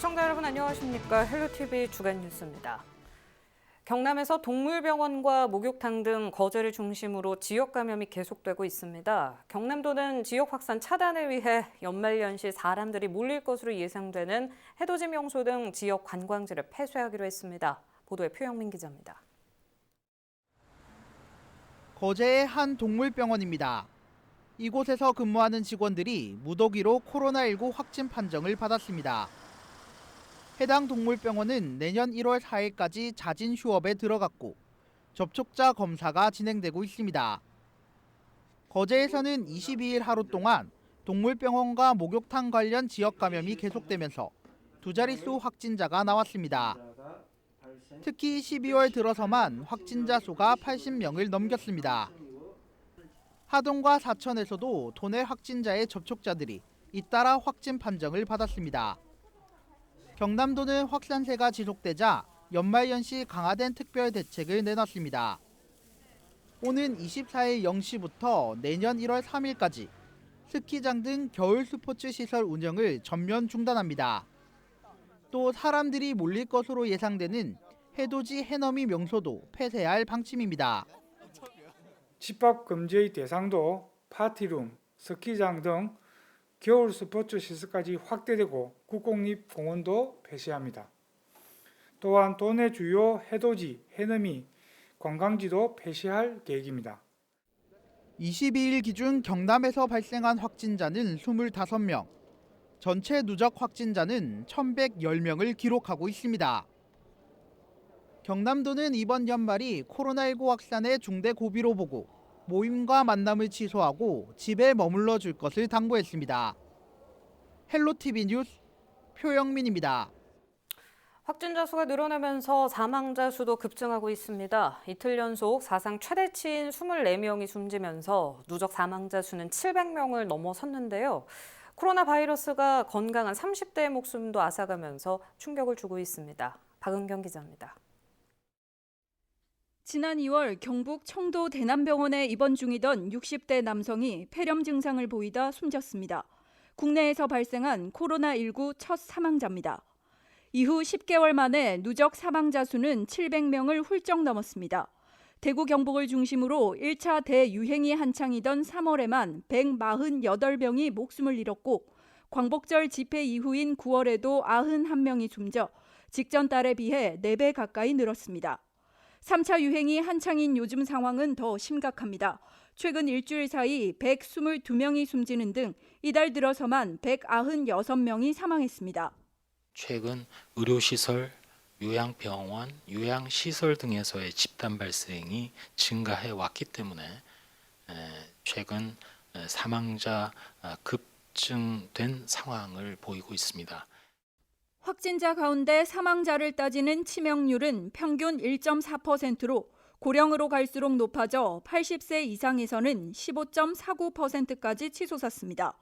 시청자 여러분 안녕하십니까? 헬로티비 주간 뉴스입니다. 경남에서 동물병원과 목욕탕 등 거제를 중심으로 지역 감염이 계속되고 있습니다. 경남도는 지역 확산 차단을 위해 연말연시 사람들이 몰릴 것으로 예상되는 해돋이 명소 등 지역 관광지를 폐쇄하기로 했습니다. 보도에 표영민 기자입니다. 거제의 한 동물병원입니다. 이곳에서 근무하는 직원들이 무더기로 코로나19 확진 판정을 받았습니다. 해당 동물병원은 내년 1월 4일까지 자진 휴업에 들어갔고 접촉자 검사가 진행되고 있습니다. 거제에서는 22일 하루 동안 동물병원과 목욕탕 관련 지역 감염이 계속되면서 두 자릿수 확진자가 나왔습니다. 특히 12월 들어서만 확진자 수가 80명을 넘겼습니다. 하동과 사천에서도 도내 확진자의 접촉자들이 잇따라 확진 판정을 받았습니다. 경남도는 확산세가 지속되자 연말연시 강화된 특별 대책을 내놨습니다. 오는 24일 0시부터 내년 1월 3일까지 스키장 등 겨울 스포츠 시설 운영을 전면 중단합니다. 또 사람들이 몰릴 것으로 예상되는 해돋이 해넘이 명소도 폐쇄할 방침입니다. 집합 금지의 대상도 파티룸, 스키장 등 겨울 스포츠 시설까지 확대되고 국공립공원도 폐쇄합니다. 또한 도내 주요 해돋이, 해넘이, 관광지도 폐쇄할 계획입니다. 22일 기준 경남에서 발생한 확진자는 25명, 전체 누적 확진자는 1,110명을 기록하고 있습니다. 경남도는 이번 연말이 코로나19 확산의 중대 고비로 보고 모임과 만남을 취소하고 집에 머물러 줄 것을 당부했습니다. 헬로티비 뉴스 표영민입니다. 확진자 수가 늘어나면서 사망자 수도 급증하고 있습니다. 이틀 연속 사상 최대치인 24명이 숨지면서 누적 사망자 수는 700명을 넘어섰는데요. 코로나 바이러스가 건강한 30대의 목숨도 앗아가면서 충격을 주고 있습니다. 박은경 기자입니다. 지난 2월 경북 청도 대남병원에 입원 중이던 60대 남성이 폐렴 증상을 보이다 숨졌습니다. 국내에서 발생한 코로나19 첫 사망자입니다. 이후 10개월 만에 누적 사망자 수는 700명을 훌쩍 넘었습니다. 대구 경북을 중심으로 1차 대유행이 한창이던 3월에만 148명이 목숨을 잃었고 광복절 집회 이후인 9월에도 91명이 숨져 직전 달에 비해 4배 가까이 늘었습니다. 3차 유행이 한창인 요즘 상황은 더 심각합니다. 최근 일주일 사이 122명이 숨지는 등 이달 들어서만 196명이 사망했습니다. 최근 의료시설, 요양병원, 요양시설 등에서의 집단 발생이 증가해 왔기 때문에 최근 사망자 급증된 상황을 보이고 있습니다. 확진자 가운데 사망자를 따지는 치명률은 평균 1.4%로 고령으로 갈수록 높아져 80세 이상에서는 15.49%까지 치솟았습니다.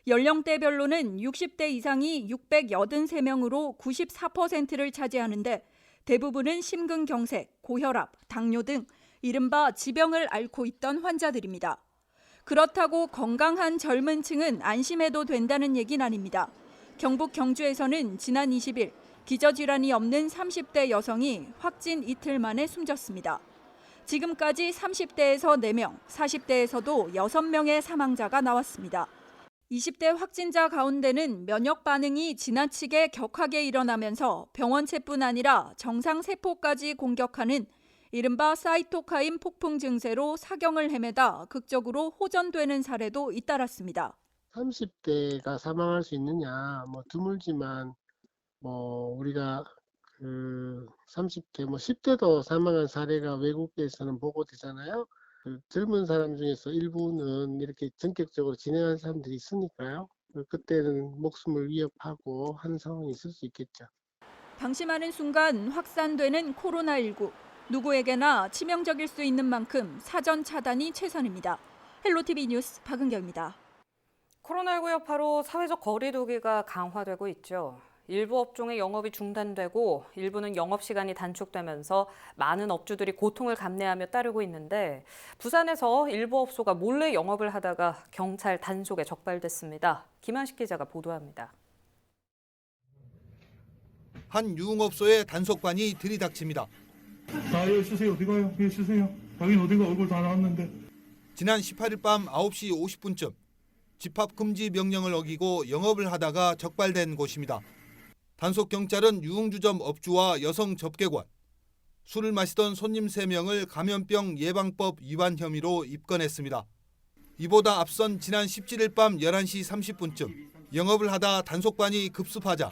연령대별로는 60대 이상이 683명으로 94%를 차지하는데 대부분은 심근경색, 고혈압, 당뇨 등 이른바 지병을 앓고 있던 환자들입니다. 그렇다고 건강한 젊은 층은 안심해도 된다는 얘기는 아닙니다. 경북 경주에서는 지난 20일 기저질환이 없는 30대 여성이 확진 이틀 만에 숨졌습니다. 지금까지 30대에서 4명, 40대에서도 6명의 사망자가 나왔습니다. 20대 확진자 가운데는 면역 반응이 지나치게 격하게 일어나면서 병원체뿐 아니라 정상세포까지 공격하는 이른바 사이토카인 폭풍 증세로 사경을 헤매다 극적으로 호전되는 사례도 잇따랐습니다. 30대가 사망할 수 있느냐, 드물지만, 우리가 30대, 10대도 사망한 사례가 외국에서는 보고되잖아요. 젊은 사람 중에서 일부는 이렇게 전격적으로 진행한 사람들이 있으니까요. 그때는 목숨을 위협하고 하는 상황이 있을 수 있겠죠. 방심하는 순간 확산되는 코로나19. 누구에게나 치명적일 수 있는 만큼 사전 차단이 최선입니다. 헬로티비 뉴스 박은경입니다. 코로나19 여파로 사회적 거리 두기가 강화되고 있죠. 일부 업종의 영업이 중단되고 일부는 영업시간이 단축되면서 많은 업주들이 고통을 감내하며 따르고 있는데 부산에서 일부 업소가 몰래 영업을 하다가 경찰 단속에 적발됐습니다. 김한식 기자가 보도합니다. 한 유흥업소의 단속반이 들이닥칩니다. 여기 쓰세요. 어디 가요? 여기 쓰세요. 여긴 어딘가 얼굴 다 나왔는데. 지난 18일 밤 9시 50분쯤 집합 금지 명령을 어기고 영업을 하다가 적발된 곳입니다. 단속 경찰은 유흥주점 업주와 여성 접객원, 술을 마시던 손님 3명을 감염병 예방법 위반 혐의로 입건했습니다. 이보다 앞선 지난 17일 밤 11시 30분쯤 영업을 하다 단속반이 급습하자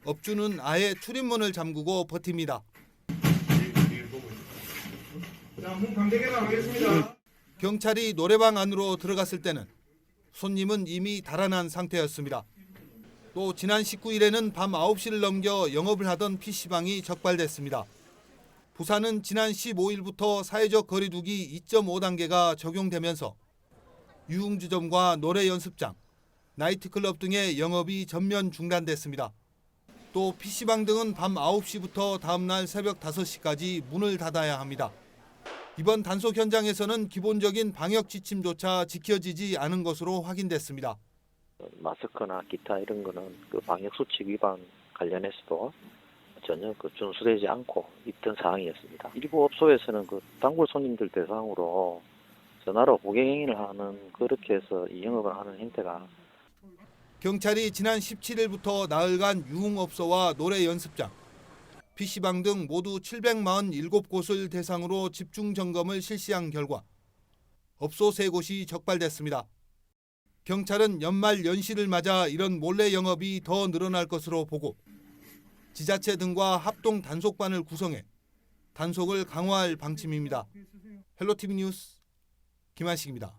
업주는 아예 출입문을 잠그고 버팁니다. 문 강제 개방하겠습니다. 경찰이 노래방 안으로 들어갔을 때는 손님은 이미 달아난 상태였습니다. 또 지난 19일에는 밤 9시를 넘겨 영업을 하던 PC방이 적발됐습니다. 부산은 지난 15일부터 사회적 거리두기 2.5단계가 적용되면서 유흥주점과 노래 연습장, 나이트클럽 등의 영업이 전면 중단됐습니다. 또 PC방 등은 밤 9시부터 다음날 새벽 5시까지 문을 닫아야 합니다. 이번 단속 현장에서는 기본적인 방역 지침조차 지켜지지 않은 것으로 확인됐습니다. 마스크나 기타 이런 거는 그 방역 수칙 위반 관련해서도 전혀 준수되지 않고 있던 상황이었습니다. 일부 업소에서는 그 단골 손님들 대상으로 전화로 고객행위를 하는 그렇게 해서 이 영업을 하는 형태가 경찰이 지난 17일부터 나흘간 유흥업소와 노래 연습장, PC방 등 모두 747곳을 대상으로 집중 점검을 실시한 결과 업소 3곳이 적발됐습니다. 경찰은 연말 연시를 맞아 이런 몰래 영업이 더 늘어날 것으로 보고 지자체 등과 합동 단속반을 구성해 단속을 강화할 방침입니다. 헬로티비 뉴스 김한식입니다.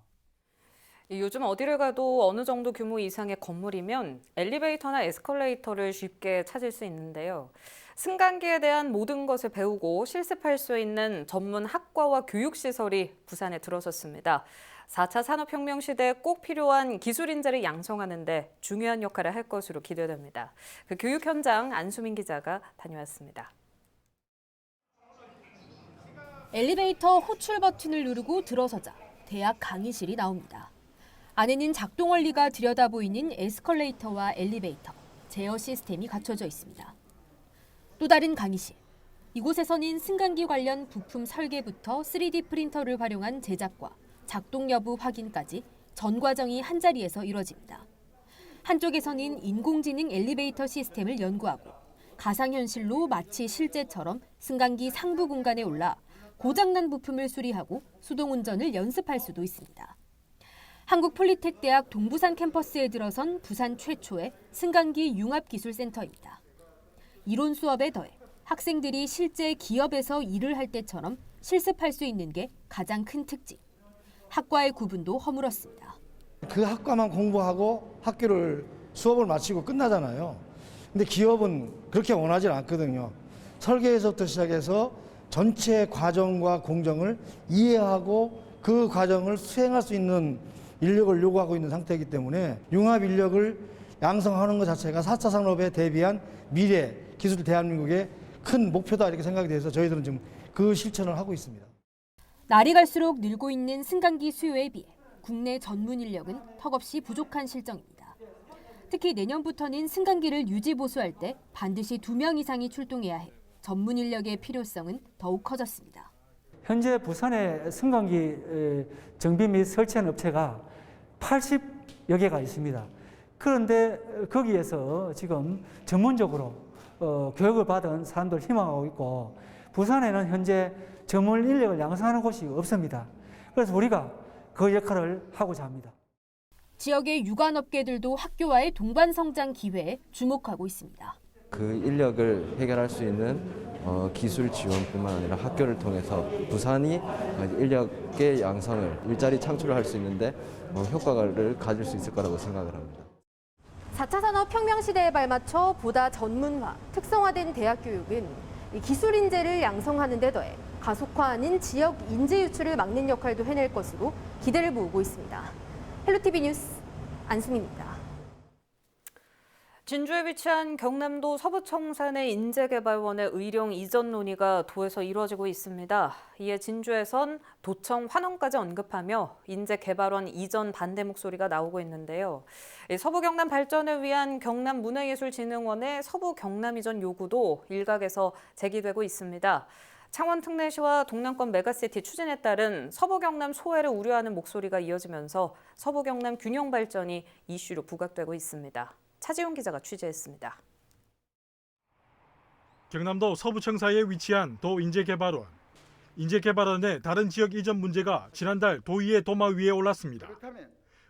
요즘 어디를 가도 어느 정도 규모 이상의 건물이면 엘리베이터나 에스컬레이터를 쉽게 찾을 수 있는데요. 승강기에 대한 모든 것을 배우고 실습할 수 있는 전문 학과와 교육시설이 부산에 들어섰습니다. 4차 산업혁명 시대에 꼭 필요한 기술 인재를 양성하는 데 중요한 역할을 할 것으로 기대됩니다. 그 교육 현장 안수민 기자가 다녀왔습니다. 엘리베이터 호출 버튼을 누르고 들어서자 대학 강의실이 나옵니다. 안에는 작동 원리가 들여다보이는 에스컬레이터와 엘리베이터, 제어 시스템이 갖춰져 있습니다. 또 다른 강의실. 이곳에서는 승강기 관련 부품 설계부터 3D 프린터를 활용한 제작과 작동 여부 확인까지 전 과정이 한자리에서 이뤄집니다. 한쪽에서는 인공지능 엘리베이터 시스템을 연구하고 가상현실로 마치 실제처럼 승강기 상부 공간에 올라 고장난 부품을 수리하고 수동운전을 연습할 수도 있습니다. 한국폴리텍대학 동부산 캠퍼스에 들어선 부산 최초의 승강기 융합기술센터입니다. 이론 수업에 더해 학생들이 실제 기업에서 일을 할 때처럼 실습할 수 있는 게 가장 큰 특징. 학과의 구분도 허물었습니다. 그 학과만 공부하고 학교를 수업을 마치고 끝나잖아요. 근데 기업은 그렇게 원하지 않거든요. 설계에서부터 시작해서 전체 과정과 공정을 이해하고 그 과정을 수행할 수 있는 인력을 요구하고 있는 상태이기 때문에 융합 인력을 양성하는 것 자체가 4차 산업에 대비한 미래 기술 대한민국의 큰 목표다 이렇게 생각이 돼서 저희들은 지금 그 실천을 하고 있습니다. 날이 갈수록 늘고 있는 승강기 수요에 비해 국내 전문 인력은 턱없이 부족한 실정입니다. 특히 내년부터는 승강기를 유지 보수할 때 반드시 2명 이상이 출동해야 해 전문 인력의 필요성은 더욱 커졌습니다. 현재 부산에 승강기 정비 및 설치하는 업체가 80여 개가 있습니다. 그런데 거기에서 지금 전문적으로 교육을 받은 사람들 희망하고 있고 부산에는 현재 전문 인력을 양성하는 곳이 없습니다. 그래서 우리가 그 역할을 하고자 합니다. 지역의 유관업계들도 학교와의 동반 성장 기회에 주목하고 있습니다. 그 인력을 해결할 수 있는 기술 지원뿐만 아니라 학교를 통해서 부산이 인력의 양성을 일자리 창출을 할 수 있는데 효과를 가질 수 있을 거라고 생각을 합니다. 4차 산업혁명 시대에 발맞춰 보다 전문화, 특성화된 대학 교육은 기술 인재를 양성하는 데 더해 가속화하는 지역 인재 유출을 막는 역할도 해낼 것으로 기대를 모으고 있습니다. 헬로티비 뉴스 안수민입니다. 진주에 위치한 경남도 서부청산의 인재개발원의 의령 이전 논의가 도에서 이루어지고 있습니다. 이에 진주에선 도청 환원까지 언급하며 인재개발원 이전 반대 목소리가 나오고 있는데요. 서부경남 발전을 위한 경남문화예술진흥원의 서부경남 이전 요구도 일각에서 제기되고 있습니다. 창원 특례시와 동남권 메가시티 추진에 따른 서부경남 소외를 우려하는 목소리가 이어지면서 서부경남 균형 발전이 이슈로 부각되고 있습니다. 차지용 기자가 취재했습니다. 경남도 서부청사에 위치한 도 인재개발원. 인재개발원의 다른 지역 이전 문제가 지난달 도의회 도마 위에 올랐습니다.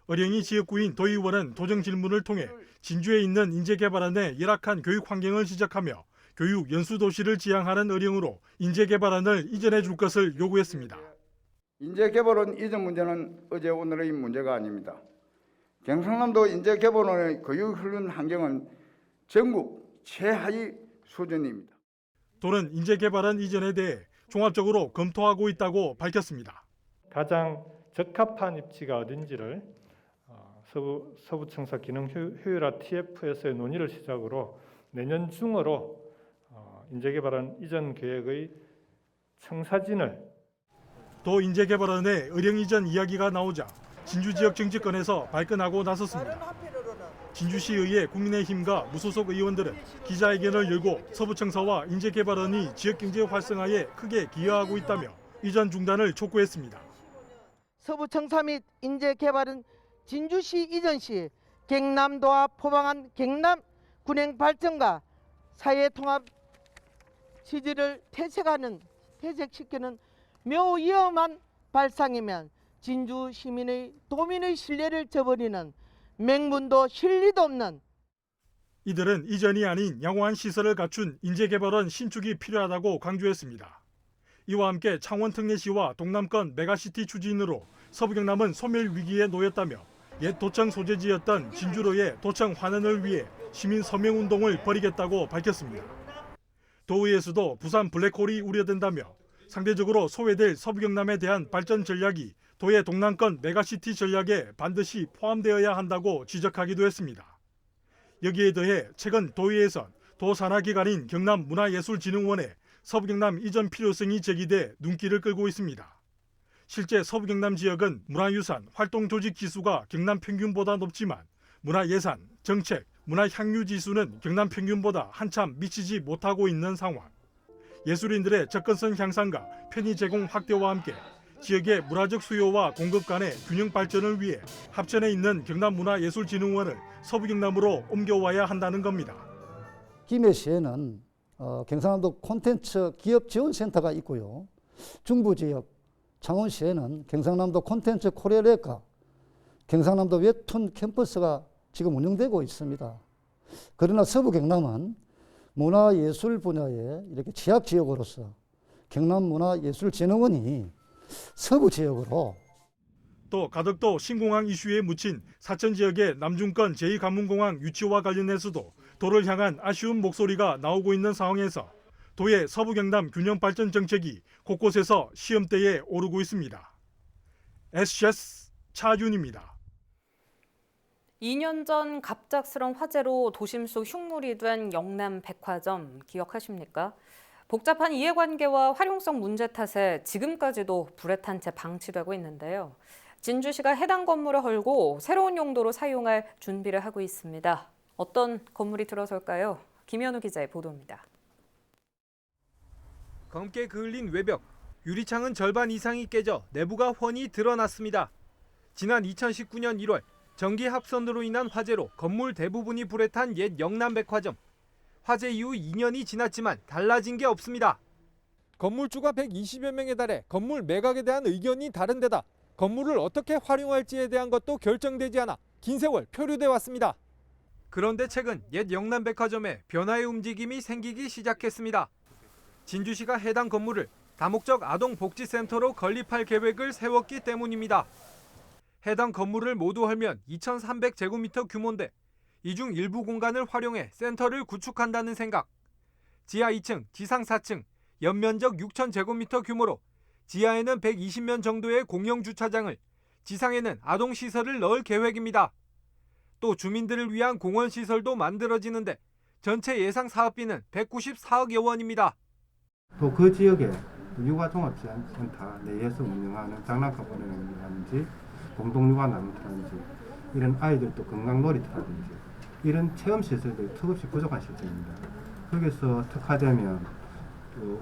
의령이 지역구인 도의원은 도정 질문을 통해 진주에 있는 인재개발원의 열악한 교육 환경을 지적하며 교육 연수도시를 지향하는 의령으로 인재개발원을 이전해 줄 것을 요구했습니다. 인재개발원 이전 문제는 어제 오늘의 문제가 아닙니다. 경상남도 인재개발원의 교육 훈련 환경은 전국 최하위 수준입니다. 도는 인재개발원 이전에 대해 종합적으로 검토하고 있다고 밝혔습니다. 가장 적합한 입지가 어딘지를 서부청사 기능 효율화 TF에서의 논의를 시작으로 내년 중으로 인재개발원 이전 계획의 청사진을 도 인재개발원의 의령 이전 이야기가 나오자 진주 지역 정치권에서 발끈하고 나섰습니다. 진주시의회 국민의힘과 무소속 의원들은 기자회견을 열고 서부청사와 인재개발원이 지역경제 활성화에 크게 기여하고 있다며 이전 중단을 촉구했습니다. 서부청사 및 인재개발은 진주시 이전 시 경남도와 포방한 경남 군행 발전과 사회통합 취지를 퇴색시키는 매우 위험한 발상이면 진주 시민의 도민의 신뢰를 저버리는 맹문도 실리도 없는. 이들은 이전이 아닌 양호한 시설을 갖춘 인재개발원 신축이 필요하다고 강조했습니다. 이와 함께 창원 특례시와 동남권 메가시티 추진으로 서부경남은 소멸 위기에 놓였다며 옛 도청 소재지였던 진주로의 도청 환원을 위해 시민 서명운동을 벌이겠다고 밝혔습니다. 도의회에서도 부산 블랙홀이 우려된다며 상대적으로 소외될 서부경남에 대한 발전 전략이 도의 동남권 메가시티 전략에 반드시 포함되어야 한다고 지적하기도 했습니다. 여기에 더해 최근 도의회에선 도산하기관인 경남문화예술진흥원에 서부경남 이전 필요성이 제기돼 눈길을 끌고 있습니다. 실제 서부경남 지역은 문화유산, 활동조직 지수가 경남 평균보다 높지만 문화예산, 정책, 문화향유 지수는 경남 평균보다 한참 미치지 못하고 있는 상황. 예술인들의 접근성 향상과 편의 제공 확대와 함께 지역의 문화적 수요와 공급 간의 균형 발전을 위해 합천에 있는 경남문화예술진흥원을 서부경남으로 옮겨와야 한다는 겁니다. 김해시에는 경상남도 콘텐츠 기업지원센터가 있고요. 중부지역 창원시에는 경상남도 콘텐츠 코리아렉과 경상남도 웹툰 캠퍼스가 지금 운영되고 있습니다. 그러나 서부경남은 문화예술 분야의 이렇게 취약지역으로서 경남문화예술진흥원이 서부 지역으로 또 가덕도 신공항 이슈에 묻힌 사천 지역의 남중권 제2관문공항 유치와 관련해서도 도를 향한 아쉬운 목소리가 나오고 있는 상황에서 도의 서부경남 균형발전 정책이 곳곳에서 시험대에 오르고 있습니다. SBS 차윤입니다. 2년 전 갑작스런 화재로 도심 속 흉물이 된 영남 백화점 기억하십니까? 복잡한 이해관계와 활용성 문제 탓에 지금까지도 불에 탄 채 방치되고 있는데요. 진주시가 해당 건물을 헐고 새로운 용도로 사용할 준비를 하고 있습니다. 어떤 건물이 들어설까요? 김현우 기자의 보도입니다. 검게 그을린 외벽, 유리창은 절반 이상이 깨져 내부가 훤히 드러났습니다. 지난 2019년 1월 전기 합선으로 인한 화재로 건물 대부분이 불에 탄 옛 영남백화점. 화재 이후 2년이 지났지만 달라진 게 없습니다. 건물주가 120여 명에 달해 건물 매각에 대한 의견이 다른 데다 건물을 어떻게 활용할지에 대한 것도 결정되지 않아 긴 세월 표류돼 왔습니다. 그런데 최근 옛 영남백화점에 변화의 움직임이 생기기 시작했습니다. 진주시가 해당 건물을 다목적 아동복지센터로 건립할 계획을 세웠기 때문입니다. 해당 건물을 모두 헐면 2,300제곱미터 규모인데 이 중 일부 공간을 활용해 센터를 구축한다는 생각. 지하 2층, 지상 4층, 연면적 6,000제곱미터 규모로 지하에는 120면 정도의 공영 주차장을, 지상에는 아동시설을 넣을 계획입니다. 또 주민들을 위한 공원 시설도 만들어지는데 전체 예상 사업비는 194억여 원입니다. 또 그 지역에 육아종합센터 내에서 운영하는 장난감원이라든지 공동육아나눔터라든지 이런 아이들도 건강놀이터라든지 이런 체험시설들이 턱없이 부족한 시설입니다. 거기서 특화되면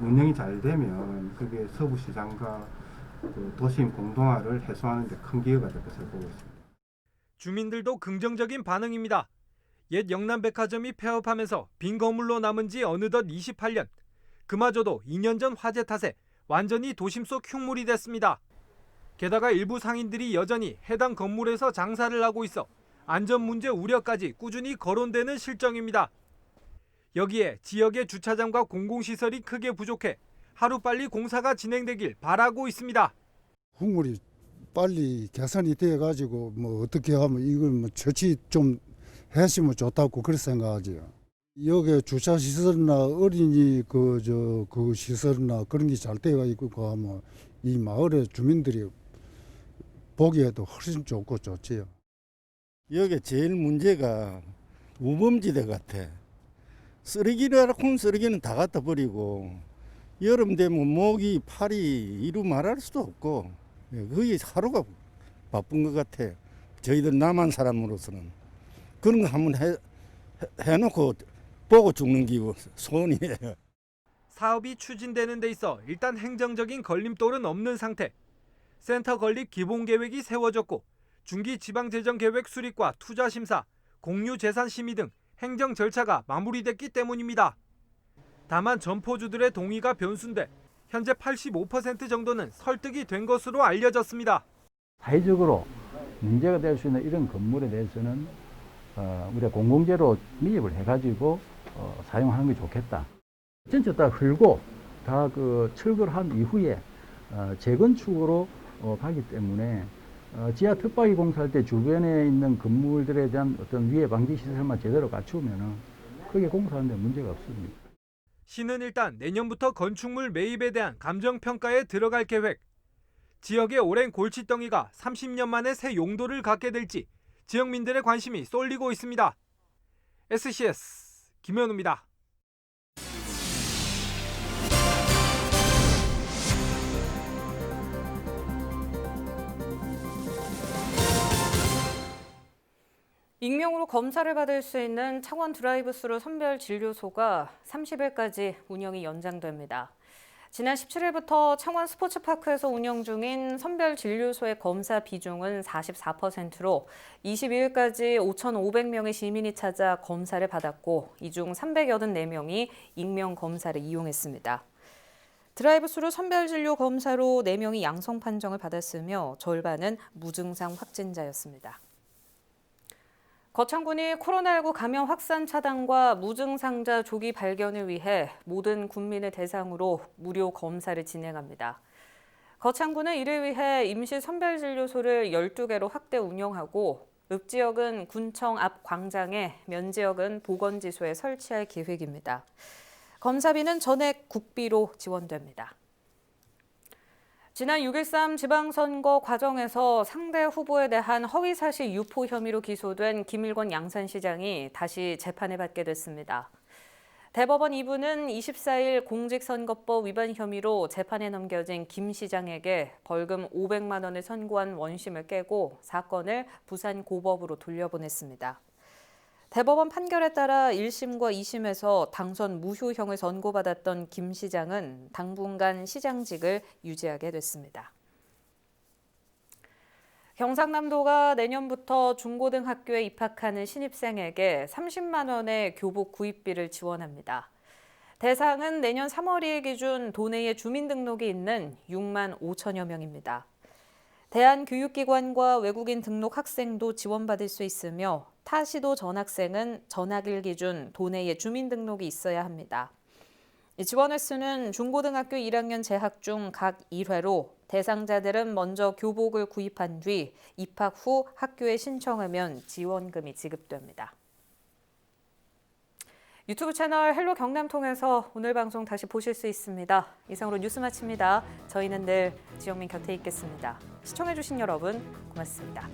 운영이 잘 되면 그게 서부시장과 도심 공동화를 해소하는 데 큰 기여가 될 것으로 보고 있습니다. 주민들도 긍정적인 반응입니다. 옛 영남백화점이 폐업하면서 빈 건물로 남은 지 어느덧 28년. 그마저도 2년 전 화재 탓에 완전히 도심 속 흉물이 됐습니다. 게다가 일부 상인들이 여전히 해당 건물에서 장사를 하고 있어 안전 문제 우려까지 꾸준히 거론되는 실정입니다. 여기에 지역의 주차장과 공공시설이 크게 부족해 하루빨리 공사가 진행되길 바라고 있습니다. 흉물이 빨리 개선이 돼가지고 뭐 어떻게 하면 이걸 뭐 처치 좀 했으면 좋다고 그렇게 생각하지요. 여기 주차 시설이나 어린이 그 시설이나 그런 게 잘 되어 있고 하면 이 마을의 주민들이 보기에도 훨씬 좋고 좋지요. 여기 제일 문제가 우범지대 같아. 쓰레기라고 쓰레기는 다 갖다 버리고 여름 되면 목이 팔이 이루 말할 수도 없고 거의 하루가 바쁜 것 같아. 저희들 남한 사람으로서는 그런 거 한번 해놓고 보고 죽는 기분 소원이에요. 사업이 추진되는 데 있어 일단 행정적인 걸림돌은 없는 상태. 센터 건립 기본계획이 세워졌고 중기 지방재정계획 수립과 투자심사, 공유재산 심의 등 행정 절차가 마무리됐기 때문입니다. 다만 점포주들의 동의가 변수인데 현재 85% 정도는 설득이 된 것으로 알려졌습니다. 사회적으로 문제가 될 수 있는 이런 건물에 대해서는 우리가 공공재로 미입을 해가지고 사용하는 게 좋겠다. 전체 다 헐고 다 그 철거를 한 이후에 재건축으로 가기 때문에 지하 특박이 공사할 때 주변에 있는 건물들에 대한 어떤 위해 방지 시설만 제대로 갖추면은 크게 공사하는 데 문제가 없습니다. 시는 일단 내년부터 건축물 매입에 대한 감정평가에 들어갈 계획. 지역의 오랜 골칫덩이가 30년 만에 새 용도를 갖게 될지 지역민들의 관심이 쏠리고 있습니다. SCS 김현우입니다. 익명으로 검사를 받을 수 있는 창원 드라이브스루 선별진료소가 30일까지 운영이 연장됩니다. 지난 17일부터 창원 스포츠파크에서 운영 중인 선별진료소의 검사 비중은 44%로 22일까지 5,500명의 시민이 찾아 검사를 받았고 이 중 384명이 익명 검사를 이용했습니다. 드라이브스루 선별진료 검사로 4명이 양성 판정을 받았으며 절반은 무증상 확진자였습니다. 거창군이 코로나19 감염 확산 차단과 무증상자 조기 발견을 위해 모든 군민을 대상으로 무료 검사를 진행합니다. 거창군은 이를 위해 임시 선별진료소를 12개로 확대 운영하고 읍지역은 군청 앞 광장에, 면지역은 보건지소에 설치할 계획입니다. 검사비는 전액 국비로 지원됩니다. 지난 6.13 지방선거 과정에서 상대 후보에 대한 허위사실 유포 혐의로 기소된 김일권 양산시장이 다시 재판을 받게 됐습니다. 대법원 2부는 24일 공직선거법 위반 혐의로 재판에 넘겨진 김 시장에게 벌금 500만 원을 선고한 원심을 깨고 사건을 부산고법으로 돌려보냈습니다. 대법원 판결에 따라 1심과 2심에서 당선 무효형을 선고받았던 김 시장은 당분간 시장직을 유지하게 됐습니다. 경상남도가 내년부터 중고등학교에 입학하는 신입생에게 30만 원의 교복 구입비를 지원합니다. 대상은 내년 3월 2일 기준 도내에 주민등록이 있는 6만 5천여 명입니다. 대한교육기관과 외국인 등록 학생도 지원받을 수 있으며 타 시도 전학생은 전학일 기준 도내에 주민등록이 있어야 합니다. 지원 횟수는 중고등학교 1학년 재학 중 각 1회로 대상자들은 먼저 교복을 구입한 뒤 입학 후 학교에 신청하면 지원금이 지급됩니다. 유튜브 채널 헬로 경남 통해서 오늘 방송 다시 보실 수 있습니다. 이상으로 뉴스 마칩니다. 저희는 늘 지역민 곁에 있겠습니다. 시청해주신 여러분 고맙습니다.